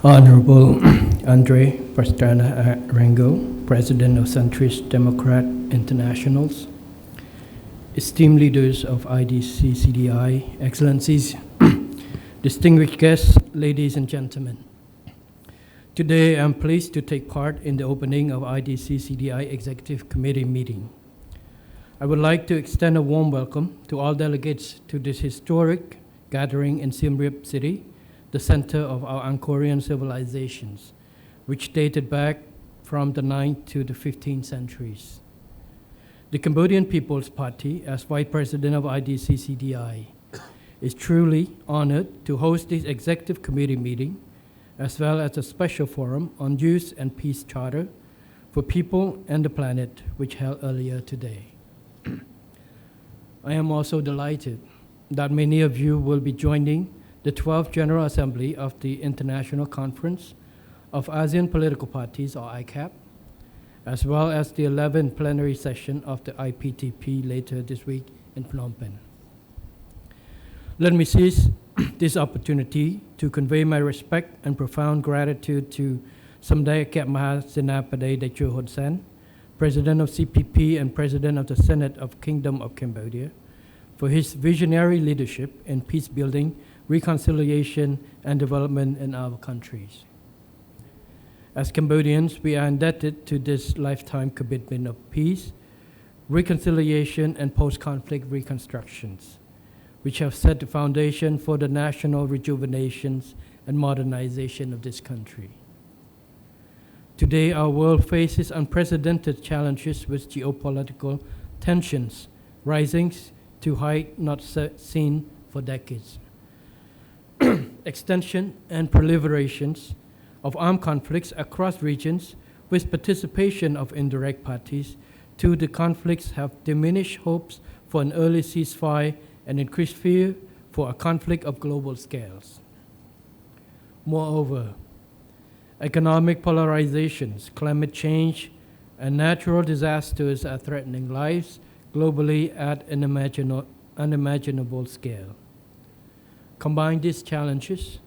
Honorable Andre Pastrana Rango, President of Centrist Democrat Internationals, esteemed leaders of IDC-Cdi, Excellencies, distinguished guests, ladies and gentlemen. Today, I'm pleased to take part in the opening of IDC-Cdi Executive Committee meeting. I would like to extend a warm welcome to all delegates to this historic gathering in Siem Reap City, the center of our Angkorian civilizations, which dated back from the 9th to the 15th centuries. The Cambodian People's Party, as Vice President of IDC-Cdi, is truly honored to host this Executive Committee meeting, as well as a special forum on Youth and Peace Charter for People and the Planet, which held earlier today. I am also delighted that many of you will be joining the 12th General Assembly of the International Conference of ASEAN Political Parties, or ICAP, as well as the 11th plenary session of the IPTP later this week in Phnom Penh. Let me seize this opportunity to convey my respect and profound gratitude to Samdech Kep Maha Senapati Techo Hun Sen, President of CPP and President of the Senate of Kingdom of Cambodia, for his visionary leadership in peace building, reconciliation, and development in our countries. As Cambodians, we are indebted to this lifetime commitment of peace, reconciliation, and post-conflict reconstructions, which have set the foundation for the national rejuvenations and modernization of this country. Today, our world faces unprecedented challenges with geopolitical tensions rising to height not seen for decades. Extension and proliferations of armed conflicts across regions with participation of indirect parties to the conflicts have diminished hopes for an early ceasefire and increased fear for a conflict of global scales. Moreover, economic polarizations, climate change, and natural disasters are threatening lives globally at an unimaginable scale. Combined, these challenges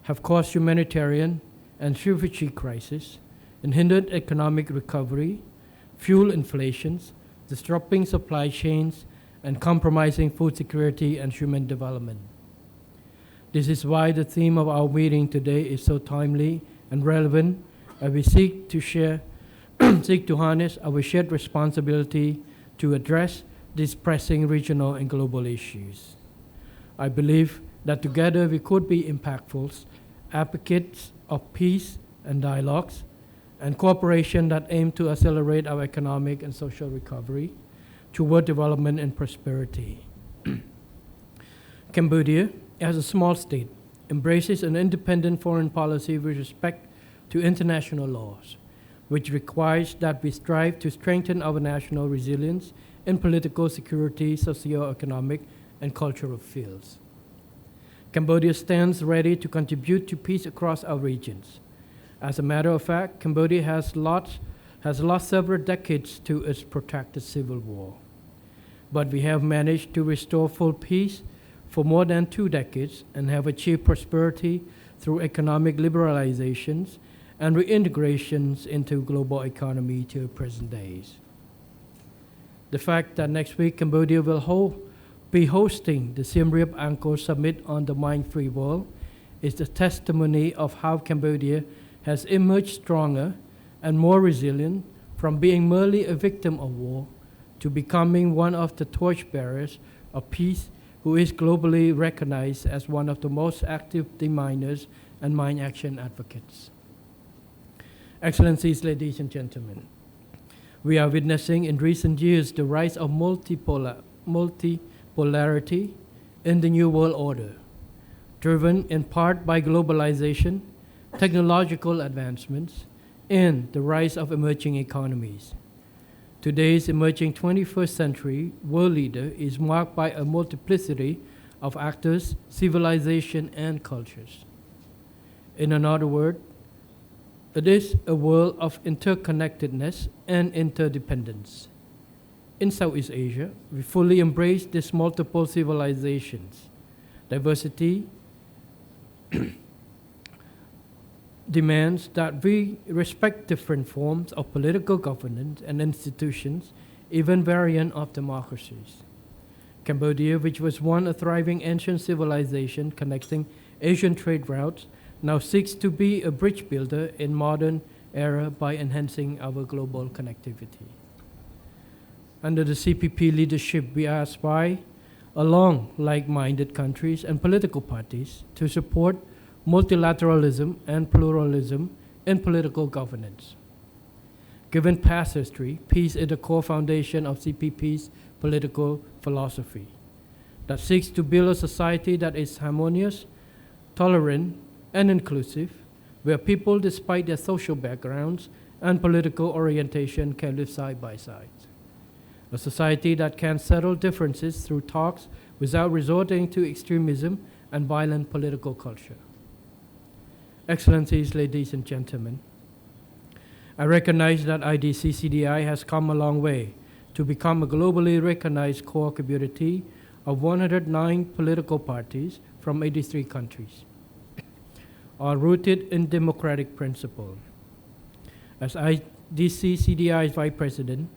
have caused humanitarian and refugee crises and hindered economic recovery, fuel inflations, disrupting supply chains, and compromising food security and human development. This is why the theme of our meeting today is so timely and relevant as we seek to harness our shared responsibility to address these pressing regional and global issues. I believe that together we could be impactful advocates of peace and dialogues and cooperation that aim to accelerate our economic and social recovery toward development and prosperity. Cambodia, as a small state, embraces an independent foreign policy with respect to international laws, which requires that we strive to strengthen our national resilience in political, security, socio-economic, and cultural fields. Cambodia stands ready to contribute to peace across our regions. As a matter of fact, Cambodia has lost several decades to its protracted civil war. But we have managed to restore full peace for more than 2 decades and have achieved prosperity through economic liberalizations and reintegrations into global economy to present days. The fact that next week Cambodia will be hosting the Siem Reap Angkor Summit on the Mind-Free World is a testimony of how Cambodia has emerged stronger and more resilient from being merely a victim of war to becoming one of the torchbearers of peace who is globally recognized as one of the most active deminers and mine action advocates. Excellencies, ladies and gentlemen, we are witnessing in recent years the rise of multipolarity in the New World Order, driven in part by globalization, technological advancements, and the rise of emerging economies. Today's emerging 21st century world leader is marked by a multiplicity of actors, civilization, and cultures. In another word, it is a world of interconnectedness and interdependence. In Southeast Asia, we fully embrace these multiple civilizations, diversity, demands that we respect different forms of political governance and institutions, even variant of democracies. Cambodia, which was once a thriving ancient civilization connecting Asian trade routes, now seeks to be a bridge builder in modern era by enhancing our global connectivity. Under the CPP leadership, we aspire, along like-minded countries and political parties, to support multilateralism and pluralism in political governance. Given past history, peace is the core foundation of CPP's political philosophy that seeks to build a society that is harmonious, tolerant, and inclusive, where people, despite their social backgrounds and political orientation, can live side by side. A society that can settle differences through talks without resorting to extremism and violent political culture. Excellencies, ladies and gentlemen, I recognize that IDC-Cdi has come a long way to become a globally recognized core community of 109 political parties from 83 countries, are rooted in democratic principle. As IDC-Cdi's Vice President,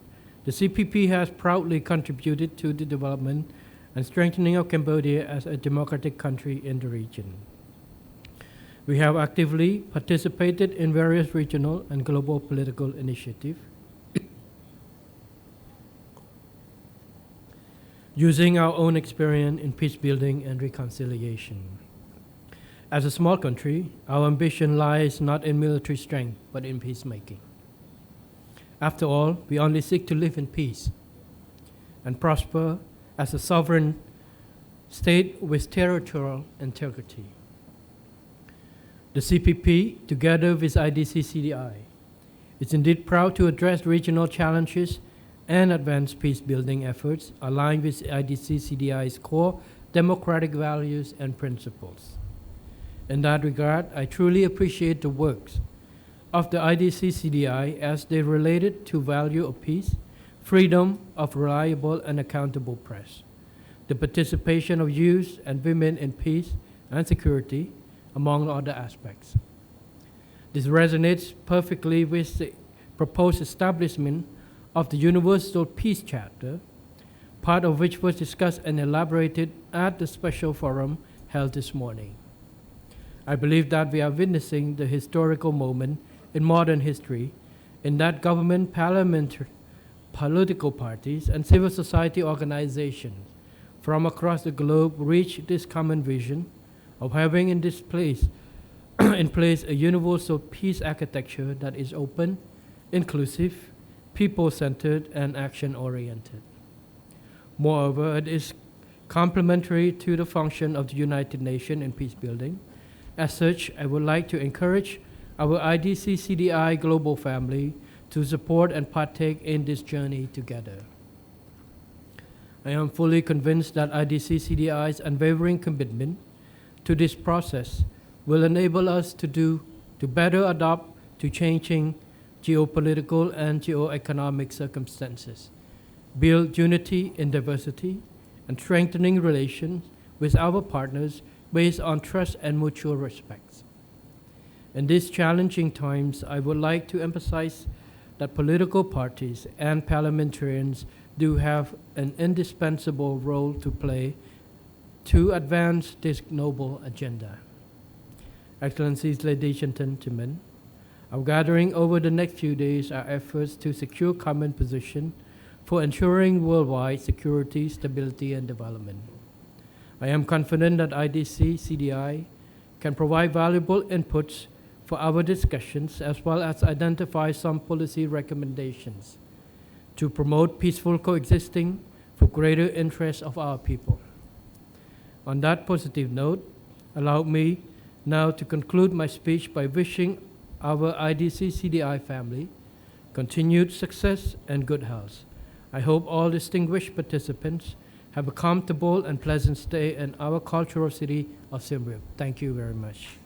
the CPP has proudly contributed to the development and strengthening of Cambodia as a democratic country in the region. We have actively participated in various regional and global political initiatives, using our own experience in peace building and reconciliation. As a small country, our ambition lies not in military strength, but in peacemaking. After all, we only seek to live in peace and prosper as a sovereign state with territorial integrity. The CPP, together with IDC-Cdi, is indeed proud to address regional challenges and advance peace-building efforts aligned with IDC-Cdi's core democratic values and principles. In that regard, I truly appreciate the works of the IDC-Cdi as they related to value of peace, freedom of reliable and accountable press, the participation of youth and women in peace and security, among other aspects. This resonates perfectly with the proposed establishment of the Universal Peace Chapter, part of which was discussed and elaborated at the special forum held this morning. I believe that we are witnessing the historical moment in modern history in that government, parliamentary, political parties, and civil society organizations from across the globe reach this common vision of having in place a universal peace architecture that is open, inclusive, people-centered, and action-oriented. Moreover, it is complementary to the function of the United Nations in peace building. As such, I would like to encourage our IDC-Cdi global family to support and partake in this journey together. I am fully convinced that IDC-Cdi's unwavering commitment to this process will enable us to better adapt to changing geopolitical and geoeconomic circumstances, build unity in diversity, and strengthening relations with our partners based on trust and mutual respect. In these challenging times, I would like to emphasize that political parties and parliamentarians do have an indispensable role to play to advance this noble agenda. Excellencies, ladies and gentlemen, our gathering over the next few days are efforts to secure common position for ensuring worldwide security, stability, and development. I am confident that IDC-Cdi can provide valuable inputs for our discussions as well as identify some policy recommendations to promote peaceful coexisting for greater interest of our people. On that positive note, allow me now to conclude my speech by wishing our IDC-Cdi family continued success and good health. I hope all distinguished participants have a comfortable and pleasant stay in our cultural city of Siem Reap. Thank you very much.